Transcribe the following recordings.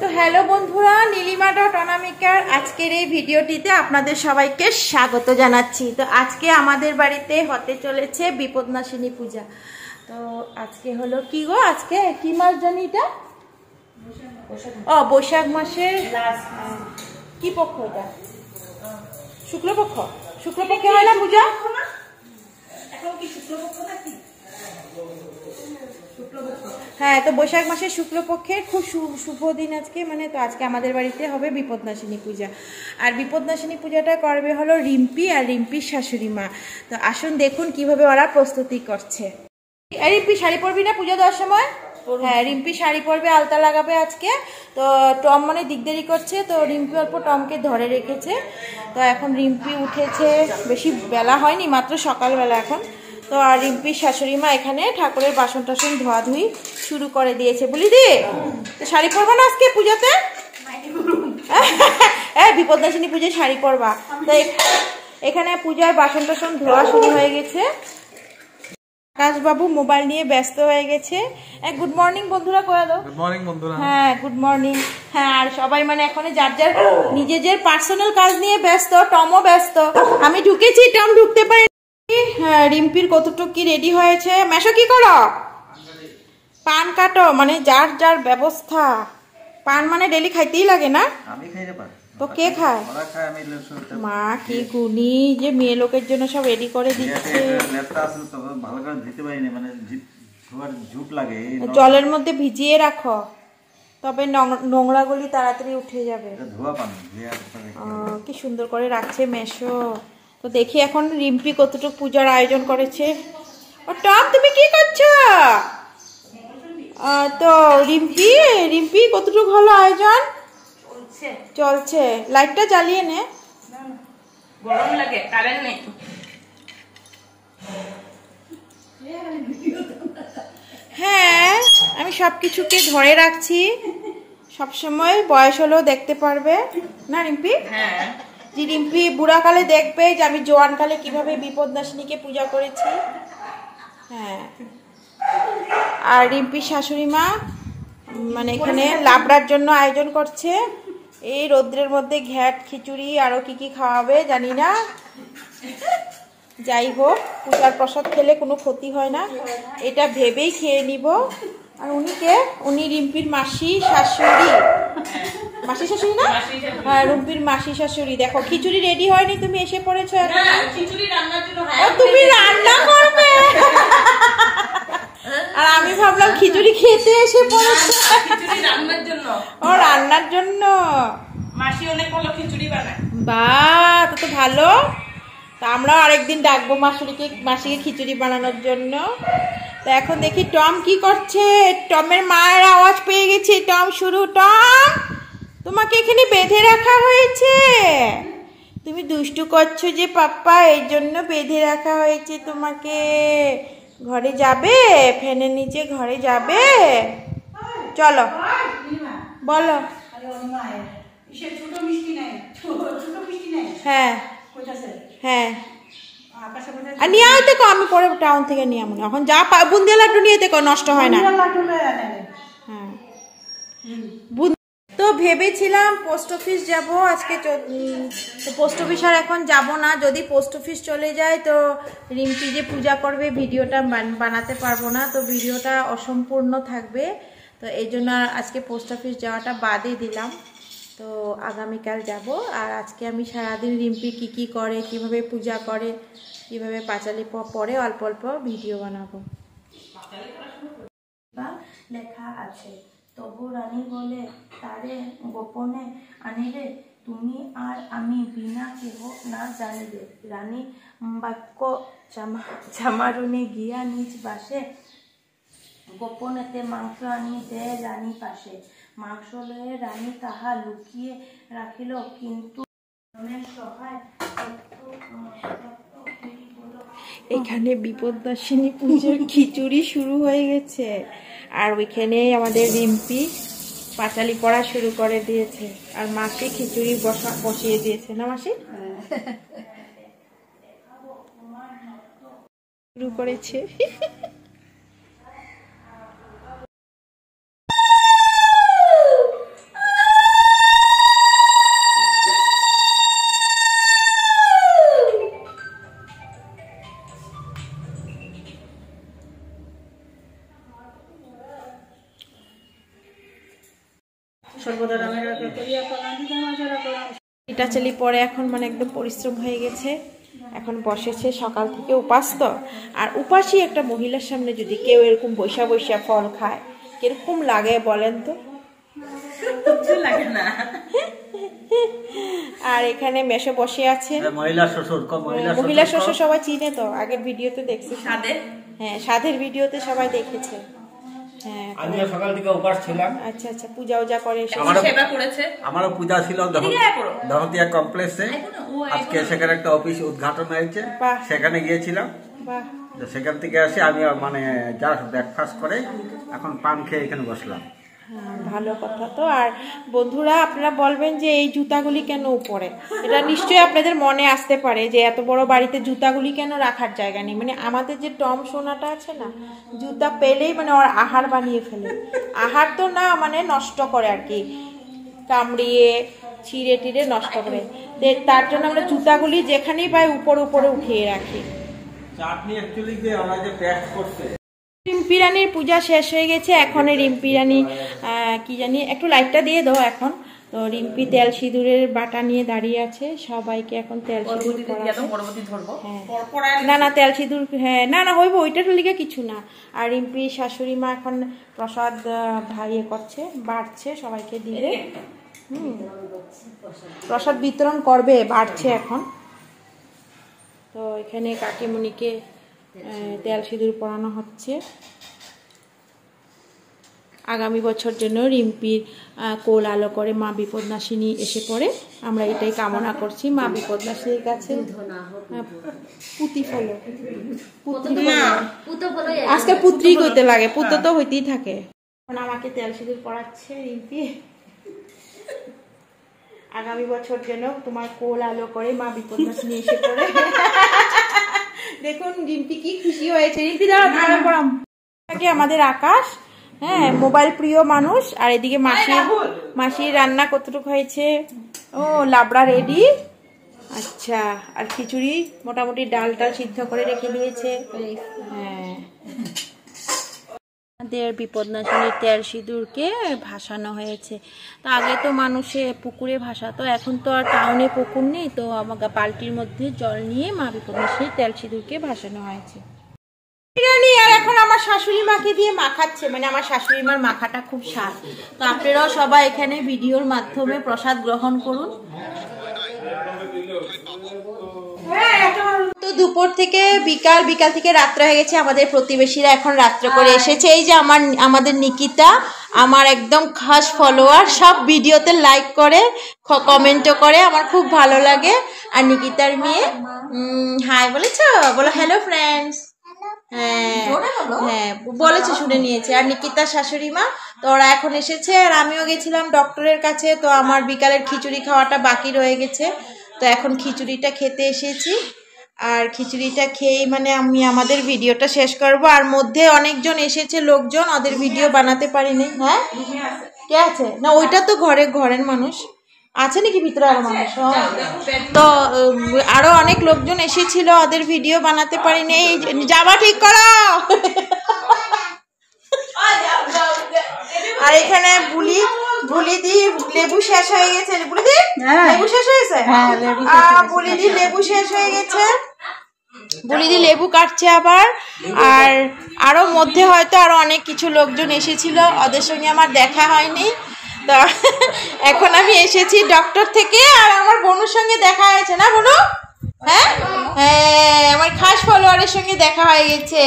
তো হ্যালো বন্ধুরা, নীলিমা ডট অনামিকার আজকের এই ভিডিওটিতে আপনাদের সবাইকে স্বাগত জানাচ্ছি। তো আজকে আমাদের বাড়িতে হতে চলেছে বিপদনাশিনী পূজা। তো আজকে হলো কি গো, আজকে কি মাস জানি এটা? বৈশাখ মাসের কি পক্ষ? এটা শুক্লপক্ষ। শুক্লপক্ষে হয় না পূজা? হ্যাঁ, তো বৈশাখ মাসের শুক্লপক্ষের খুব শুভ দিন আজকে, মানে তো আজকে আমাদের বাড়িতে হবে বিপদনাশিনী পূজা। আর বিপদনাশিনী পূজাটা করবে হলো রিম্পি আর রিম্পির শাশুড়ি মা। তো আসুন দেখুন কিভাবে ওরা প্রস্তুতি করছে। রিম্পি শাড়ি পরবি না পূজা দেওয়ার সময়? হ্যাঁ, রিম্পি শাড়ি পরবে, আলতা লাগাবে আজকে। তো টম মানে দিকদেরি করছে, তো রিম্পি অল্প টমকে ধরে রেখেছে। তো এখন রিম্পি উঠেছে, বেশি বেলা হয়নি, মাত্র সকালবেলা এখন। তো আর রিম্পির শাশুড়ি মা এখানে ঠাকুরের বাসন টাসন ধোয়াধুয়ি শুরু করে দিয়েছে। বলি দি, তো শাড়ি পরবা না আজকে পূজাতে? হ্যাঁ, বিপদনাশিনী পুজোয় শাড়ি পরবা। তো এখানে পূজার বাসন টাসন ধোয়া শুরু হয়ে গেছে। আকাশবাবু মোবাইল নিয়ে ব্যস্ত হয়ে গেছে। গুড মর্নিং বন্ধুরা, কয়া দাও। গুড মর্নিং বন্ধুরা। হ্যাঁ, গুড মর্নিং। হ্যাঁ, আর সবাই মানে এখন যার যার নিজের পার্সোনাল কাজ নিয়ে ব্যস্ত। টমও ব্যস্ত। আমি ঢুকেছি, টম ঢুকতে পারে। হ্যাঁ, রিম্পির কতটুকু কি রেডি হয়েছে। মেশো কি করো? পান কাটো, মানে যার যার ব্যবস্থা। পান মানে ডেলি খাইতেই লাগে না? আমি খাই না পান। তো কে খায়? ওরা খায়, আমি মা কি গুনি যে মেয়ে লোকের জন্য সব রেডি করে দিচ্ছে। লেপটা আছে তো ভালো করে দিতে পারি না, মানে সবার ঝুট লাগে। জলের মধ্যে ভিজিয়ে রাখো, তবে নোংরাগুলি তাড়াতাড়ি উঠে যাবে। ধোয়া পান কি সুন্দর করে রাখছে মেশো। তো দেখি এখন রিম্পি কতটুকু পূজার আয়োজন করেছে। ও টম, তুমি কি করছো? তো রিম্পি কতটুকু হলো আয়োজন? চলছে। লাইটটা জ্বালিয়ে নে, গরম লাগে, কারেন্ট নেই। হ্যাঁ, আমি সবকিছুকে ধরে রাখছি সবসময়। বয়স হলেও দেখতে পারবে না রিম্পি? হ্যাঁ, যে রিম্পি বুড়াকালে দেখবে যে আমি জোয়ানকালে কিভাবে বিপদনাশিনীকে পূজা করেছি। হ্যাঁ, আর রিম্পির শাশুড়ি মা মানে এখানে লাবড়ার জন্য আয়োজন করছে। এই রৌদ্রের মধ্যে ঘ্যাট খিচুড়ি আরো কি কি খাওয়াবে জানি না। যাই হোক, পূজার প্রসাদ খেলে কোনো ক্ষতি হয় না, এটা ভেবেই খেয়ে নিব। আর উনি রিম্পির মাসি শাশুড়ি না? হ্যাঁ, রিম্পির মাসি শাশুড়ি। দেখো খিচুড়ি রেডি হয়নি, তুমি এসে পড়েছো। তুমি রান্না করবে? আর আমি ভাবলাম খিচুড়ি খেতে এসে পড়েছো। ও রান্নার জন্য। মাসি অনেক ভালো খিচুড়ি বানায়। বাহ, তো ভালো। তা আমরাও আরেকদিন ডাকবো মাসিকে খিচুড়ি বানানোর জন্য। তো এখন দেখি টম কি করছে। টমের মায়ের আওয়াজ পেয়ে গেছি। টম শুরু। টম, তোমাকে এখানে বেঁধে রাখা হয়েছে। তুমি দুষ্টু করছো যে পাপ্পা, এই জন্য বেঁধে রাখা হয়েছে তোমাকে। ঘরে যাবে? ফ্যানের নিচে ঘরে যাবে? চলো, বলো। হ্যাঁ হ্যাঁ, আর নিয়ে আয় দেখো, আমি পরে টাউন থেকে নিয়ে আমো। এখন যা বুন্দিয়া লাড্ডু নিয়ে দেখো, নষ্ট হয় না। হ্যাঁ, তো ভেবেছিলাম পোস্ট অফিস যাব আজকে। তো পোস্ট অফিস আর এখন যাব না। যদি পোস্ট অফিস চলে যায় তো রিম্পি যে পূজা করবে ভিডিওটা বানাতে পারবো না, তো ভিডিওটা অসম্পূর্ণ থাকবে। তো এই জন্য আজকে পোস্ট অফিস যাওয়াটা বাদই দিলাম। তো আগামীকাল যাব। আর আজকে আমি সারাদিন রিম্পি কি করে, কিভাবে পূজা করে, কিভাবে পাঁচালি পরে অল্প অল্প ভিডিও বানাবো। লেখা আছে, তবু রানী বলে তারে গোপনে আনিলে, তুমি আর আমি বিনা কেহ না জানিলে। রানী বাক্য জামারুনে গিয়া নিজ বাসে, গোপনেতে মাংস আনি দে রানী পাশে। মাংস লয়ে রানী তাহা লুকিয়ে রাখিল, কিন্তু এখানে বিপদনাশিনী পুজোর খিচুড়ি শুরু হয়ে গেছে। আর ওইখানে আমাদের রিম্পি পাঁচালি পড়া শুরু করে দিয়েছে। আর মাসি খিচুড়ি বসিয়ে দিয়েছে না মাসি? শুরু করেছে। এটা চলি পরে এখন মানে একদম পরিশ্রম হয়ে গেছে, এখন বসেছে সকাল থেকে উপাস তো। আর উপাসী একটা মহিলার সামনে যদি কেউ এরকম বৈশা বৈশা ফল খায় কিরকম লাগে বলেন তো? লাগে না। আর এখানে মেশো বসে আছেন, মহিলা শ্বশুর সবাই চিনে তো, আগের ভিডিওতে দেখছি। হ্যাঁ, সাধের ভিডিওতে সবাই দেখেছে। হ্যাঁ, আমিও সকাল থেকে উপাস ছিলাম। আচ্ছা আচ্ছা, পূজা উজা করে সেবা করেছে। আমারও পূজা ছিল দহতিয়া কমপ্লেক্সে। আজকে সেখানে একটা অফিস উদ্ঘাটন হয়েছে, সেখানে গিয়েছিলাম। সেখান থেকে এসে আমি মানে জাস্ট ব্রেকফাস্ট করে এখন পান খেয়ে এখানে বসলাম। ভালো কথা তো। আর বন্ধুরা, আপনারা বলবেন যে এই জুতাগুলি কেন উপরে, এটা নিশ্চয়ই আপনাদের মনে আসতে পারে যে এত বড় বাড়িতে জুতাগুলি কেন রাখার জায়গা নেই। মানে আমাদের যে টম সোনাটা আছে না, জুতা পেলেই মানে ওর আহার বানিয়ে ফেলে। আহার তো না, মানে নষ্ট করে আর কি, কামড়িয়ে ছিঁড়ে টিড়ে নষ্ট করে। তার জন্য আমরা জুতাগুলি যেখানেই পাই উপরে উপরে উঠিয়ে রাখি। চাটনি অ্যাকচুয়ালি যে আমরা যে প্যাক করতে রিম্পি রানীর পূজা শেষ হয়ে গেছে। এখন রিম্পি রানী কি জানি, একটু লাইটটা দিয়ে দাও এখন। তো রিম্পি তেল সিঁদুরের বাটা নিয়ে দাঁড়িয়ে আছে, সবাইকে এখন তেল সিঁদুর না না তেল সিঁদুর, হ্যাঁ না না হইব, ওইটার লিগে কিছু না। আর রিম্পি শাশুড়ি মা এখন প্রসাদ ভাইয়ে করছে, বাড়ছে সবাইকে দিবে। প্রসাদ বিতরণ করবে, বাড়ছে এখন। তো এখানে কাকিমণিকে তেল সিঁদুর পরানো হচ্ছে। আগামী বছর জন্য রিম্পির কোল আলো করে মা বিপদনাশিনী এসে পড়ে, আমরা এটাই কামনা করছি মা বিপদনাশিনীর কাছে। পুতি ফলো, আজকে পুত্রী কইতে লাগে, পুত্র তো হইতেই থাকে। এখন আমাকে তেল সিঁদুর পরাচ্ছে রিম্পি। আগামী বছর যেন তোমার কোল আলো করে মা বিপদনাশিনী এসে পড়ে। দেখুন রিম্পি কি খুশি হয়েছে। রিম্পি দাঁড়া, ভালো পড়াম। আমাদের আকাশ, হ্যাঁ মোবাইল প্রিয় মানুষ। আর এদিকে মাসির রান্না কতটুকু হয়েছে? ও লাবড়া রেডি। আচ্ছা, আর খিচুড়ি মোটামুটি ডাল টাল সিদ্ধ করে রেখে দিয়েছে। হ্যাঁ, আমাদের বিপদনাশিনীর তেল সিঁদুরকে ভাসানো হয়েছে। তো আগে তো মানুষে পুকুরে ভাসাতো, এখন তো আর টাউনে পুকুর নেই, তো আমাকে বালতির মধ্যে জল নিয়ে মা বিপদনাশিনীর তেল সিঁদুরকে ভাসানো হয়েছে। আর এখন আমার শাশুড়ি মাকে দিয়ে মাখাচ্ছে, মানে আমার শাশুড়ি মার মাখাটা খুব স্বাদ। তো আপনারাও সবাই এখানে ভিডিওর মাধ্যমে প্রসাদ গ্রহণ করুন। তো দুপুর থেকে বিকাল, বিকাল থেকে রাত্র হয়ে গেছে। আমাদের প্রতিবেশীরা এখন রাত্র করে এসেছে। এই যে আমাদের নিকিতা, আমার একদম খাস ফলোয়ার, সব ভিডিওতে লাইক করে, কমেন্টও করে, আমার খুব ভালো লাগে। আর নিকিতার মেয়ে হাই বলেছ, বলো হ্যালো ফ্রেন্ডস। হ্যাঁ হ্যাঁ বলেছে, শুনে নিয়েছে। আর নিকিতার শাশুড়ি মা, তো ওরা এখন এসেছে। আর আমিও গেছিলাম ডক্টরের কাছে, তো আমার বিকালের খিচুড়ি খাওয়াটা বাকি রয়ে গেছে, তো এখন খিচুড়িটা খেতে এসেছি। আর খিচুড়িটা খেয়েই মানে আমি আমাদের ভিডিওটা শেষ করব। আর মধ্যে অনেকজন এসেছে লোকজন, ওদের ভিডিও বানাতে পারিনি। হ্যাঁ কে আছে? না ওইটা তো ঘরের মানুষ আছে নাকি ভিতরে আরো মানুষ? তো আরো অনেক লোকজন এসেছিল, ওদের ভিডিও বানাতে পারিনি। যাবা ঠিক করো। আর এখানে বুলিদি লেবু শেষ হয়ে গেছে। বুলিদি লেবু শেষ হয়েছে? বুলিদি লেবু শেষ হয়ে গেছে, বুলিদি লেবু কাটছে আবার। আর আরো মধ্যে হয়তো আরো অনেক কিছু লোকজন এসেছিল, ওদের সঙ্গে আমার দেখা হয়নি। তো এখন আমি এসেছি ডক্টর থেকে, আর আমার বোনের সঙ্গে দেখা হয়েছে না বনু? হ্যাঁ হ্যাঁ, আমার খাস ফলোয়ারের সঙ্গে দেখা হয়ে গেছে,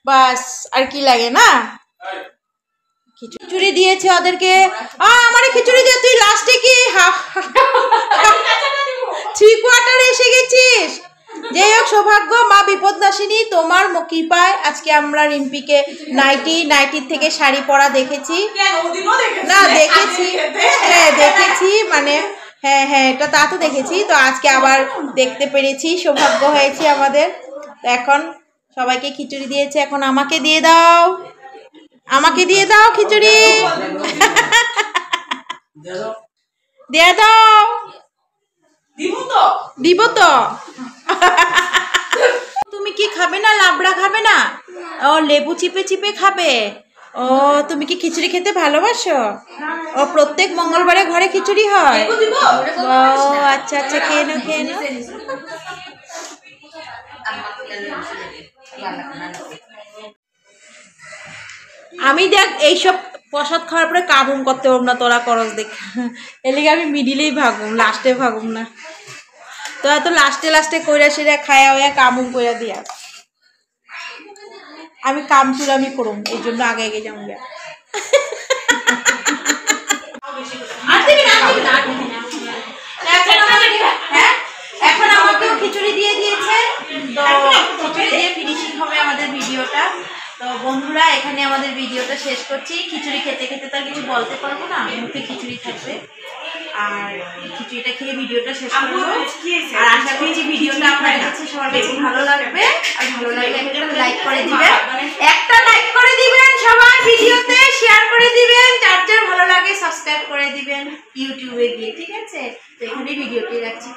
বাস আর কি লাগে না? খিচুড়ি দিয়েছে ওদেরকে। আমার খিচুড়ি দিয়ে তুই লাস্টে কি 3/4 এসে গেছিস। যাই হোক, সৌভাগ্য মা বিপদনাশিনী তোমার কৃপায় আজকে আমরা রিম্পিকে নাইটির থেকে শাড়ি পরা দেখেছি। না দেখেছি, হ্যাঁ দেখেছি, মানে হ্যাঁ হ্যাঁ এটা তা তো দেখেছি। তো আজকে আবার দেখতে পেরেছি, সৌভাগ্য হয়েছে আমাদের। তো এখন সবাইকে খিচুড়ি দিয়েছে, এখন আমাকে দিয়ে দাও, আমাকে দিয়ে দাও খিচুড়ি, দিয়ে দাও। দিব তো। তুমি কি খাবে না? লাবড়া খাবে না? ও লেবু চিপে চিপে খাবে। ও তুমি কি খিচুড়ি খেতে ভালোবাসো? ও প্রত্যেক মঙ্গলবারে ঘরে খিচুড়ি হয়? ও আচ্ছা আচ্ছা, খেয়ে নাও খেয়ে নাও। আমি দেখ এইসব প্রসাদ খাওয়ার পরে কাবুম করতে পারব না, তোরা করস দেখ, এলিগে আমি মিডিলেই ভাগুম, লাস্টে ভাগুম না। তো এত লাস্টে লাস্টে কইরা সেরা খায়া হইয়া কাবুম কইরা দিয়া আমি কামচুরামি করুম, এই জন্য আগে আগে যাবো। এখন আমাকেও খিচুড়ি দিয়ে দিয়েছে, তো খিচুড়ি দিয়ে ফিনিশিং হবে আমাদের ভিডিওটা। তো বন্ধুরা এখানে আমাদের ভিডিওটা শেষ করছি। খিচুড়ি খেতে খেতে তো আর কিছু বলতে পারবো না, মুখে খিচুড়ি থাকবে, আর খিচুড়িটা খেয়ে ভিডিওটা শেষ করবো। আর আশা করছি ভিডিওটা আপনাদের কাছে সবার কাছে ভালো লাগবে, আর ভালো লাগলে একটা লাইক করে দিবেন, একটা লাইক করে দিবেন সবাই, ভিডিওতে শেয়ার করে দিবেন, যার যার ভালো লাগে সাবস্ক্রাইব করে দিবেন ইউটিউবে গিয়ে, ঠিক আছে? তো এখানে ভিডিওটি রাখছি।